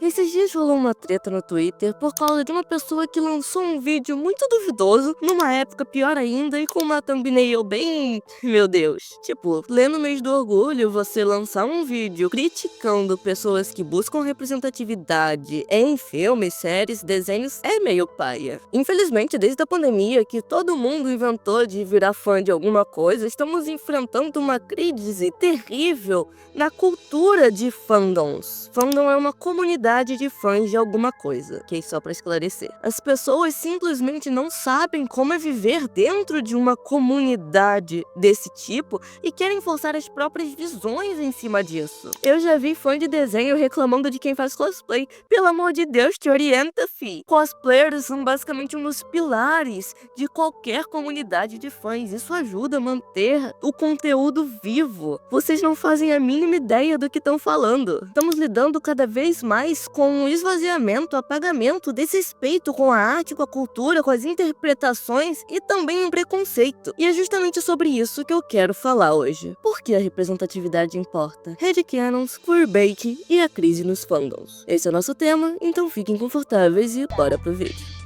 Nesses dias rolou uma treta no Twitter por causa de uma pessoa que lançou um vídeo muito duvidoso, numa época pior ainda e com uma thumbnail bem... meu Deus. Tipo, lendo Mês do Orgulho, você lançar um vídeo criticando pessoas que buscam representatividade em filmes, séries, desenhos é meio paia. Infelizmente, desde a pandemia que todo mundo inventou de virar fã de alguma coisa, estamos enfrentando uma crise terrível na cultura de fandoms. Fandom é uma comunidade de fãs de alguma coisa, ok? Só pra esclarecer. As pessoas simplesmente não sabem como é viver dentro de uma comunidade desse tipo e querem forçar as próprias visões em cima disso. Eu já vi fã de desenho reclamando de quem faz cosplay. Pelo amor de Deus, te orienta, fi. Cosplayers são basicamente um dos pilares de qualquer comunidade de fãs. Isso ajuda a manter o conteúdo vivo. Vocês não fazem a mínima ideia do que estão falando. Estamos lidando cada vez mais com o esvaziamento, apagamento, desrespeito com a arte, com a cultura, com as interpretações e também um preconceito. E é justamente sobre isso que eu quero falar hoje. Por que a representatividade importa? Headcanons, queerbait e a crise nos fandoms. Esse é o nosso tema, então fiquem confortáveis e bora pro vídeo.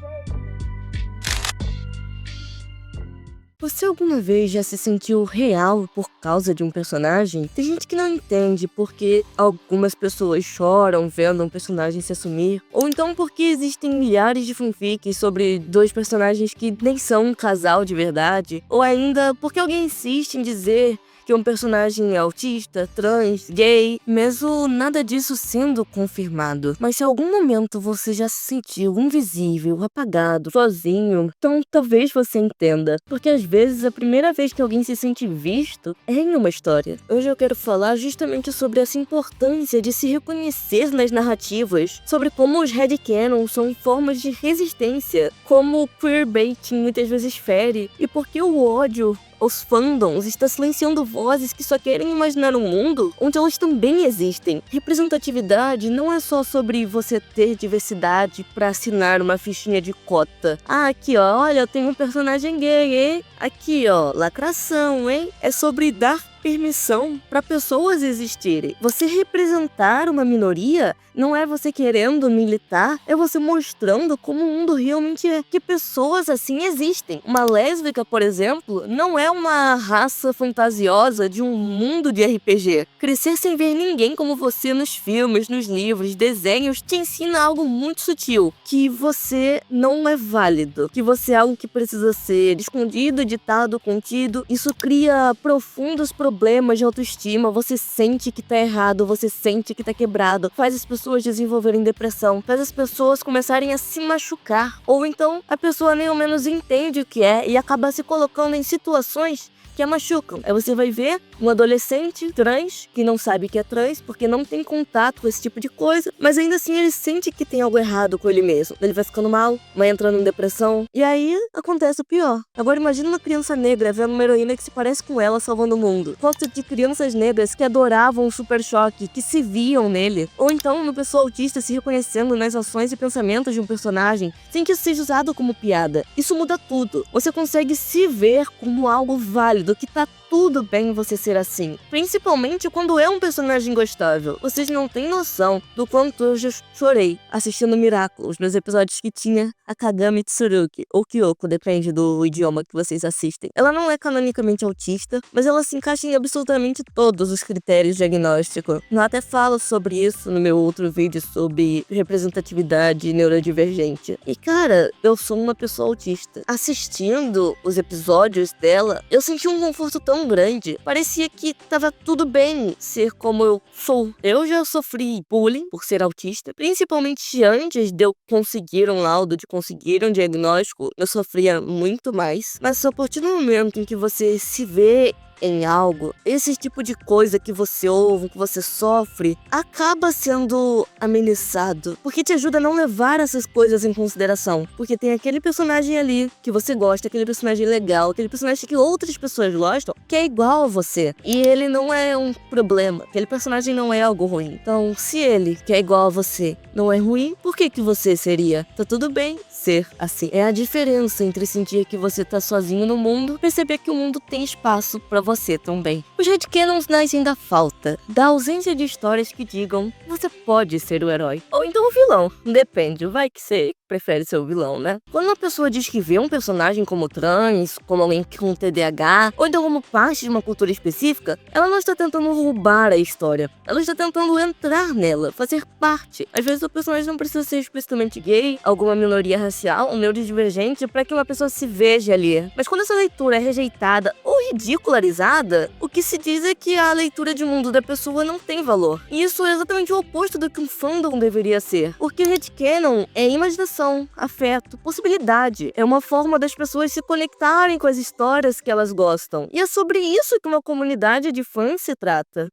Você alguma vez já se sentiu real por causa de um personagem? Tem gente que não entende porque algumas pessoas choram vendo um personagem se assumir, ou então porque existem milhares de fanfics sobre dois personagens que nem são um casal de verdade, ou ainda porque alguém insiste em dizer que um personagem é autista, trans, gay, mesmo nada disso sendo confirmado. Mas se em algum momento você já se sentiu invisível, apagado, sozinho, então talvez você entenda. Porque às vezes a primeira vez que alguém se sente visto é em uma história. Hoje eu quero falar justamente sobre essa importância de se reconhecer nas narrativas, sobre como os headcanons são formas de resistência, como o queerbaiting muitas vezes fere, e por que o ódio os fandoms está silenciando vozes que só querem imaginar um mundo onde elas também existem. Representatividade não é só sobre você ter diversidade para assinar uma fichinha de cota. Ah, aqui ó, olha, eu tenho um personagem gay, hein? Aqui ó, lacração, hein? É sobre dar permissão para pessoas existirem. Você representar uma minoria não é você querendo militar, é você mostrando como o mundo realmente é, que pessoas assim existem. Uma lésbica, por exemplo, não é uma raça fantasiosa de um mundo de RPG. Crescer sem ver ninguém como você nos filmes, nos livros, desenhos, te ensina algo muito sutil, que você não é válido, que você é algo que precisa ser escondido, editado, contido. Isso cria profundos problemas de autoestima, você sente que tá errado, você sente que tá quebrado, faz as pessoas desenvolverem depressão, faz as pessoas começarem a se machucar, ou então a pessoa nem ao menos entende o que é e acaba se colocando em situações que a machucam. Aí você vai ver um adolescente trans, que não sabe que é trans, porque não tem contato com esse tipo de coisa, mas ainda assim ele sente que tem algo errado com ele mesmo. Ele vai ficando mal, vai entrando em depressão, e aí acontece o pior. Agora imagina uma criança negra vendo uma heroína que se parece com ela salvando o mundo. Gosto de crianças negras que adoravam o Super Choque, que se viam nele. Ou então uma pessoa autista se reconhecendo nas ações e pensamentos de um personagem, sem que isso seja usado como piada. Isso muda tudo. Você consegue se ver como algo válido, que tá tudo bem você ser assim. Principalmente quando é um personagem gostável. Vocês não têm noção do quanto eu já chorei assistindo Miracle, os meus episódios que tinha a Kagami Tsurugi, ou Kyoko, depende do idioma que vocês assistem. Ela não é canonicamente autista, mas ela se encaixa em absolutamente todos os critérios diagnósticos. Eu até falo sobre isso no meu outro vídeo sobre representatividade neurodivergente. E cara, eu sou uma pessoa autista. Assistindo os episódios dela, eu senti um conforto tão grande. Parecia que tava tudo bem ser como eu sou. Eu já sofri bullying por ser autista, principalmente antes de eu conseguir um laudo, de conseguir um diagnóstico, eu sofria muito mais. Mas só a partir do momento em que você se vê em algo, esse tipo de coisa que você ouve, que você sofre, acaba sendo amenizado, porque te ajuda a não levar essas coisas em consideração, porque tem aquele personagem ali que você gosta, aquele personagem legal, aquele personagem que outras pessoas gostam, que é igual a você, e ele não é um problema, aquele personagem não é algo ruim. Então, se ele, que é igual a você, não é ruim, por que você seria? Tá tudo bem ser assim. É a diferença entre sentir que você tá sozinho no mundo e perceber que o mundo tem espaço pra você. você também. Os headcanons nascem da falta, da ausência de histórias que digam você pode ser o herói. Ou então o vilão, depende, vai que você prefere ser o vilão, né? Quando uma pessoa diz que vê um personagem como trans, como alguém com TDAH, ou então como parte de uma cultura específica, ela não está tentando roubar a história, ela está tentando entrar nela, fazer parte. Às vezes o personagem não precisa ser explicitamente gay, alguma minoria racial, neurodivergente, para que uma pessoa se veja ali. Mas quando essa leitura é rejeitada ou ridicularizada, o que se diz é que a leitura de mundo da pessoa não tem valor. E isso é exatamente o oposto do que um fandom deveria ser. Porque headcanon é imaginação, afeto, possibilidade. É uma forma das pessoas se conectarem com as histórias que elas gostam. E é sobre isso que uma comunidade de fãs se trata.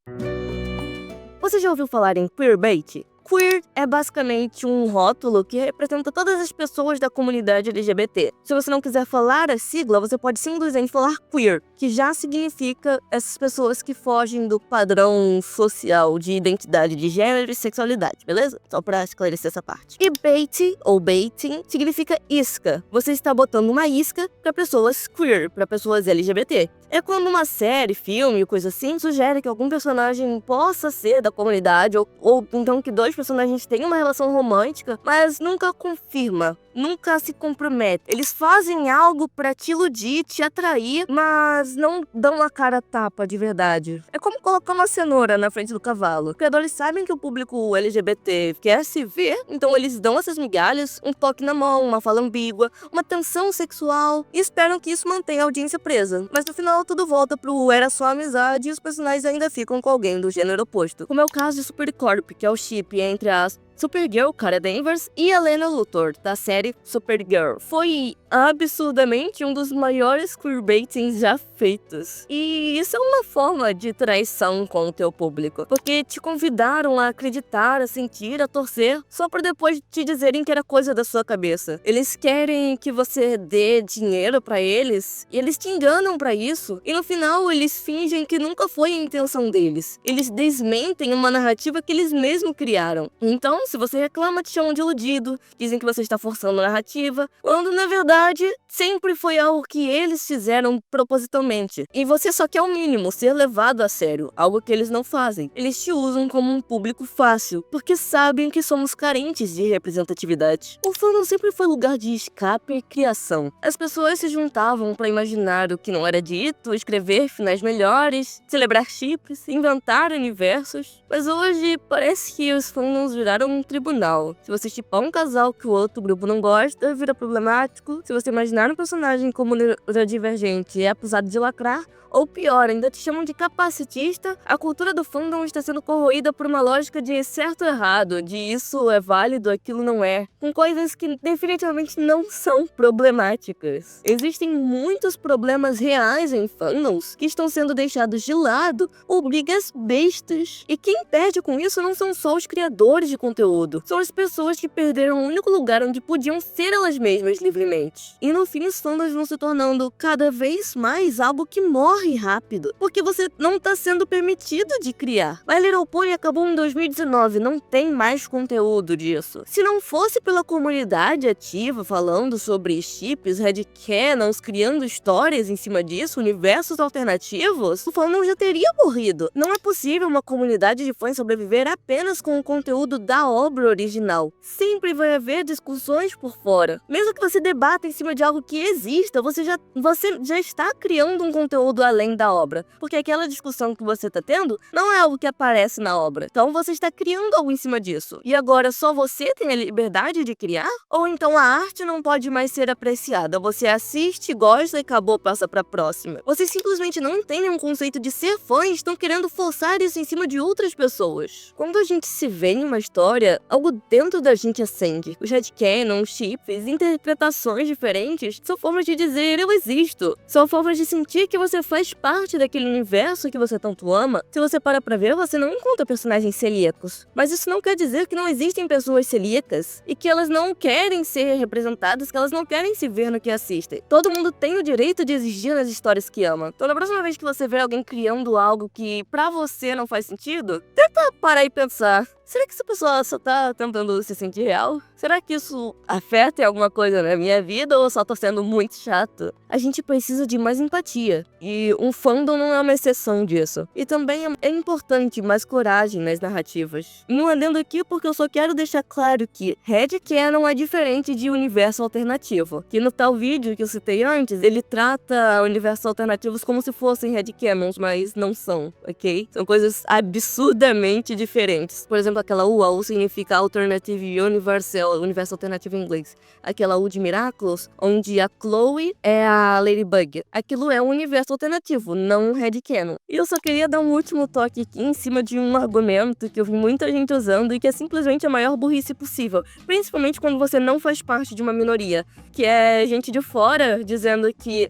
Você já ouviu falar em queerbait? Queer é basicamente um rótulo que representa todas as pessoas da comunidade LGBT. Se você não quiser falar a sigla, você pode simplesmente falar queer, que já significa essas pessoas que fogem do padrão social de identidade de gênero e sexualidade, beleza? Só pra esclarecer essa parte. E bait, ou baiting, significa isca. Você está botando uma isca pra pessoas queer, pra pessoas LGBT. É quando uma série, filme, coisa assim, sugere que algum personagem possa ser da comunidade, ou então que dois personagens tenham uma relação romântica, mas nunca confirma, nunca se compromete. Eles fazem algo pra te iludir, te atrair, mas não dão a cara a tapa de verdade. É como colocar uma cenoura na frente do cavalo. Os criadores sabem que o público LGBT quer se ver, então eles dão essas migalhas, um toque na mão, uma fala ambígua, uma tensão sexual, e esperam que isso mantenha a audiência presa. Mas no final tudo volta pro era só amizade e os personagens ainda ficam com alguém do gênero oposto. Como é o caso de Supercorp, que é o chip entre as Supergirl, Cara Danvers, e Helena Luthor, da série Supergirl. Foi absurdamente um dos maiores queerbaitings já feitos. E isso é uma forma de traição com o teu público, porque te convidaram a acreditar, a sentir, a torcer, só pra depois te dizerem que era coisa da sua cabeça. Eles querem que você dê dinheiro pra eles, e eles te enganam pra isso, e no final eles fingem que nunca foi a intenção deles. Eles desmentem uma narrativa que eles mesmos criaram. Então, se você reclama, te chamam de iludido, dizem que você está forçando a narrativa, quando na verdade sempre foi algo que eles fizeram propositalmente. E você só quer o mínimo, ser levado a sério, algo que eles não fazem. Eles te usam como um público fácil, porque sabem que somos carentes de representatividade. O fandom sempre foi lugar de escape e criação. As pessoas se juntavam para imaginar o que não era dito, escrever finais melhores, celebrar chips, inventar universos. Mas hoje parece que os fandoms viraram um tribunal. Se você chipar um casal que o outro grupo não gosta, vira problemático. Se você imaginar um personagem como neurodivergente e é acusado de lacrar, ou pior, ainda te chamam de capacitista, a cultura do fandom está sendo corroída por uma lógica de certo ou errado, de isso é válido, aquilo não é, com coisas que definitivamente não são problemáticas. Existem muitos problemas reais em fandoms que estão sendo deixados de lado ou brigas bestas. E quem perde com isso não são só os criadores de conteúdo, são as pessoas que perderam o único lugar onde podiam ser elas mesmas livremente. E no fim os fandoms vão se tornando cada vez mais algo que morre rápido, porque você não está sendo permitido de criar. My Little Pony acabou em 2019, não tem mais conteúdo disso. Se não fosse pela comunidade ativa falando sobre chips, headcanons, criando histórias em cima disso, universos alternativos, o fandom já teria morrido. Não é possível uma comunidade de fãs sobreviver apenas com o conteúdo da obra original. Sempre vai haver discussões por fora. Mesmo que você debata em cima de algo que exista, você já está criando um conteúdo além da obra, porque aquela discussão que você tá tendo não é algo que aparece na obra. Então você está criando algo em cima disso. E agora só você tem a liberdade de criar? Ou então a arte não pode mais ser apreciada? Você assiste, gosta e acabou, passa pra próxima. Vocês simplesmente não entendem o conceito de ser fã e estão querendo forçar isso em cima de outras pessoas. Quando a gente se vê em uma história, algo dentro da gente acende. Os headcanons, chips, interpretações diferentes são formas de dizer eu existo. São formas de sentir que você faz parte daquele universo que você tanto ama. Se você para pra ver, você não encontra personagens celíacos. Mas isso não quer dizer que não existem pessoas celíacas e que elas não querem ser representadas, que elas não querem se ver no que assistem. Todo mundo tem o direito de existir nas histórias que ama. Então, na próxima vez que você vê alguém criando algo que pra você não faz sentido, tenta parar e pensar. será que essa pessoa só tá tentando se sentir real? Será que isso afeta em alguma coisa na minha vida ou eu só tô sendo muito chato? A gente precisa de mais empatia, e um fandom não é uma exceção disso. E também é importante mais coragem nas narrativas. Não adendo aqui porque eu só quero deixar claro que headcanon é diferente de universo alternativo. Que no tal vídeo que eu citei antes, ele trata universos alternativos como se fossem headcanons, mas não são, ok? São coisas absurdamente diferentes. Por exemplo, aquela U, a U significa Alternative Universe, universo alternativo em inglês. Aquela U de Miraculous, onde a Chloe é a Ladybug. Aquilo é um universo alternativo, não um headcanon. E eu só queria dar um último toque aqui em cima de um argumento que eu vi muita gente usando e que é simplesmente a maior burrice possível. Principalmente quando você não faz parte de uma minoria, que é gente de fora dizendo que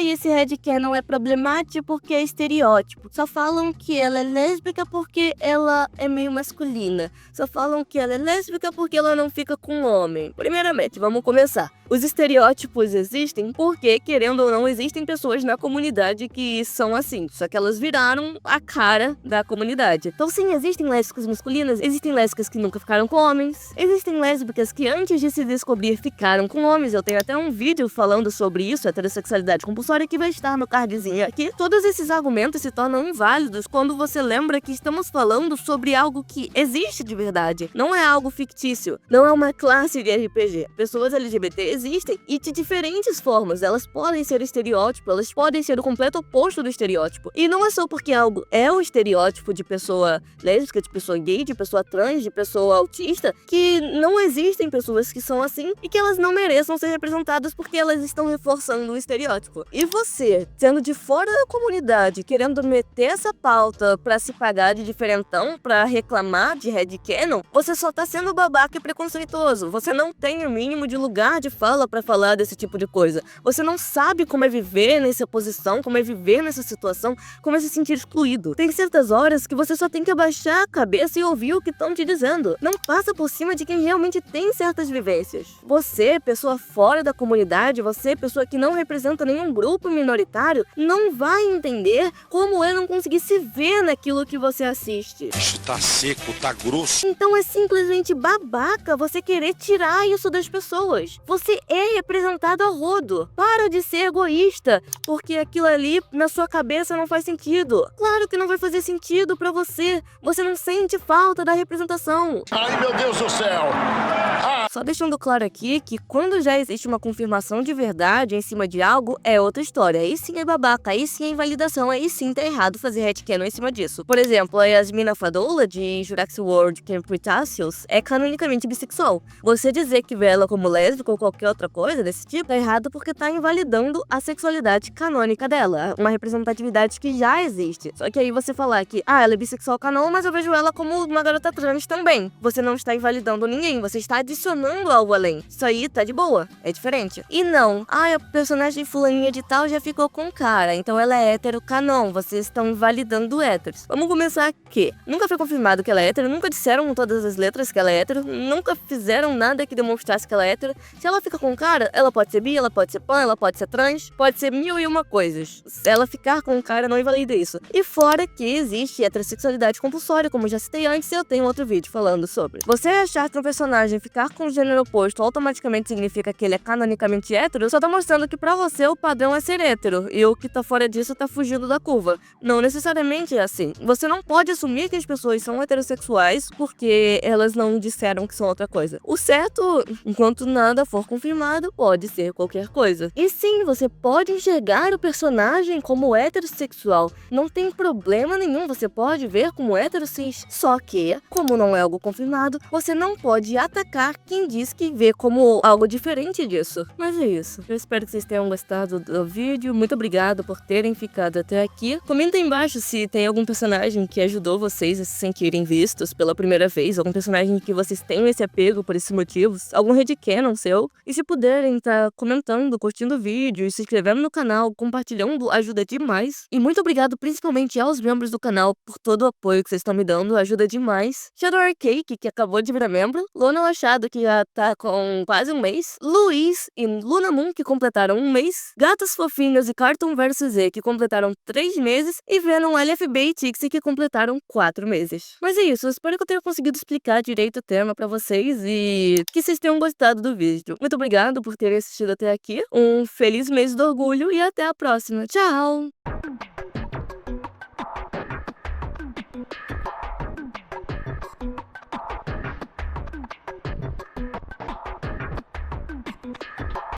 esse headcanon é problemático porque é estereótipo. Só falam que ela é lésbica porque ela é meio masculina. Só falam que ela é lésbica porque ela não fica com homem. Primeiramente, vamos começar. Os estereótipos existem porque, querendo ou não, existem pessoas na comunidade que são assim. Só que elas viraram a cara da comunidade. Então sim, existem lésbicas masculinas, existem lésbicas que nunca ficaram com homens, existem lésbicas que antes de se descobrir ficaram com homens. Eu tenho até um vídeo falando sobre isso, heterossexualidade compulsória, que vai estar no cardzinho aqui. Todos esses argumentos se tornam inválidos quando você lembra que estamos falando sobre algo que existe de verdade. Não é algo fictício, não é uma classe de RPG. Pessoas LGBT existem e de diferentes formas. Elas podem ser estereótipo, elas podem ser o completo oposto do estereótipo. E não é só porque algo é o estereótipo de pessoa lésbica, de pessoa gay, de pessoa trans, de pessoa autista, que não existem pessoas que são assim e que elas não mereçam ser representadas porque elas estão reforçando o estereótipo. E você, sendo de fora da comunidade, querendo meter essa pauta pra se pagar de diferentão, pra reclamar de headcanon, você só tá sendo babaca e preconceituoso. Você não tem o mínimo de lugar de fala pra falar desse tipo de coisa. Você não sabe como é viver nessa posição, como é viver nessa situação, como é se sentir excluído. Tem certas horas que você só tem que abaixar a cabeça e ouvir o que estão te dizendo. Não passa por cima de quem realmente tem certas vivências. Você, pessoa fora da comunidade, você, pessoa que não representa nenhum grupo minoritário, não vai entender como é não conseguir se ver naquilo que você assiste. Isso tá seco, tá grosso. Então é simplesmente babaca você querer tirar isso das pessoas. Você é representado a rodo. Para de ser egoísta, porque aquilo ali na sua cabeça não faz sentido. Claro que não vai fazer sentido pra você. Você não sente falta da representação. Ai, meu Deus do céu. Só deixando claro aqui que quando já existe uma confirmação de verdade em cima de algo, é outra história. Aí sim é babaca, aí sim é invalidação, aí sim tá errado fazer headcanon em cima disso. Por exemplo, a Yasmina Fadoula, de Jurassic World Camp Cretaceous, é canonicamente bissexual. Você dizer que vê ela como lésbica ou qualquer outra coisa desse tipo, tá errado porque tá invalidando a sexualidade canônica dela, uma representatividade que já existe. Só que aí você falar que, ela é bissexual canon, mas eu vejo ela como uma garota trans também. Você não está invalidando ninguém, você está adicionando algo além. Isso aí tá de boa, é diferente. E não, a personagem fulaninha de tal já ficou com cara, então ela é hétero canon, vocês estão invalidando héteros. Vamos começar aqui. Nunca foi confirmado que ela é hétero, nunca disseram com todas as letras que ela é hétero, nunca fizeram nada que demonstrasse que ela é hétero. Se ela fica com cara, ela pode ser bi, ela pode ser pan, ela pode ser trans, pode ser mil e uma coisas. Se ela ficar com cara, não invalida isso. E fora que existe heterossexualidade compulsória, como já citei antes, e eu tenho outro vídeo falando sobre. Você achar que um personagem ficar com o gênero oposto automaticamente significa que ele é canonicamente hétero, só tá mostrando que pra você o padrão é ser hétero, e o que tá fora disso tá fugindo da curva. Não necessariamente é assim. Você não pode assumir que as pessoas são heterossexuais porque elas não disseram que são outra coisa. O certo, enquanto nada for confirmado, pode ser qualquer coisa. E sim, você pode enxergar o personagem como heterossexual. Não tem problema nenhum, você pode ver como heterocis. Só que, como não é algo confirmado, você não pode atacar quem diz que vê como algo diferente disso. Mas é isso. Eu espero que vocês tenham gostado do vídeo. Muito obrigado por terem ficado até aqui. Comenta aí embaixo se tem algum personagem que ajudou vocês a se sentirem vistos pela primeira vez, algum personagem que vocês tenham esse apego por esses motivos, algum headcanon seu. E se puderem tá comentando, curtindo o vídeo e se inscrevendo no canal, compartilhando, ajuda demais. E muito obrigado principalmente aos membros do canal por todo o apoio que vocês estão me dando, ajuda demais. Shadow Cake, que acabou de virar membro, Lona Machado, Dourado, que já tá com quase um mês, Luiz e Luna Moon, que completaram um mês, Gatas Fofinhas e Cartoon vs Z, que completaram 3 meses, e Venom, LFB e Tixie, que completaram 4 meses. Mas é isso, eu espero que eu tenha conseguido explicar direito o tema pra vocês e que vocês tenham gostado do vídeo. Muito obrigado por terem assistido até aqui, um feliz mês do orgulho e até a próxima. Tchau!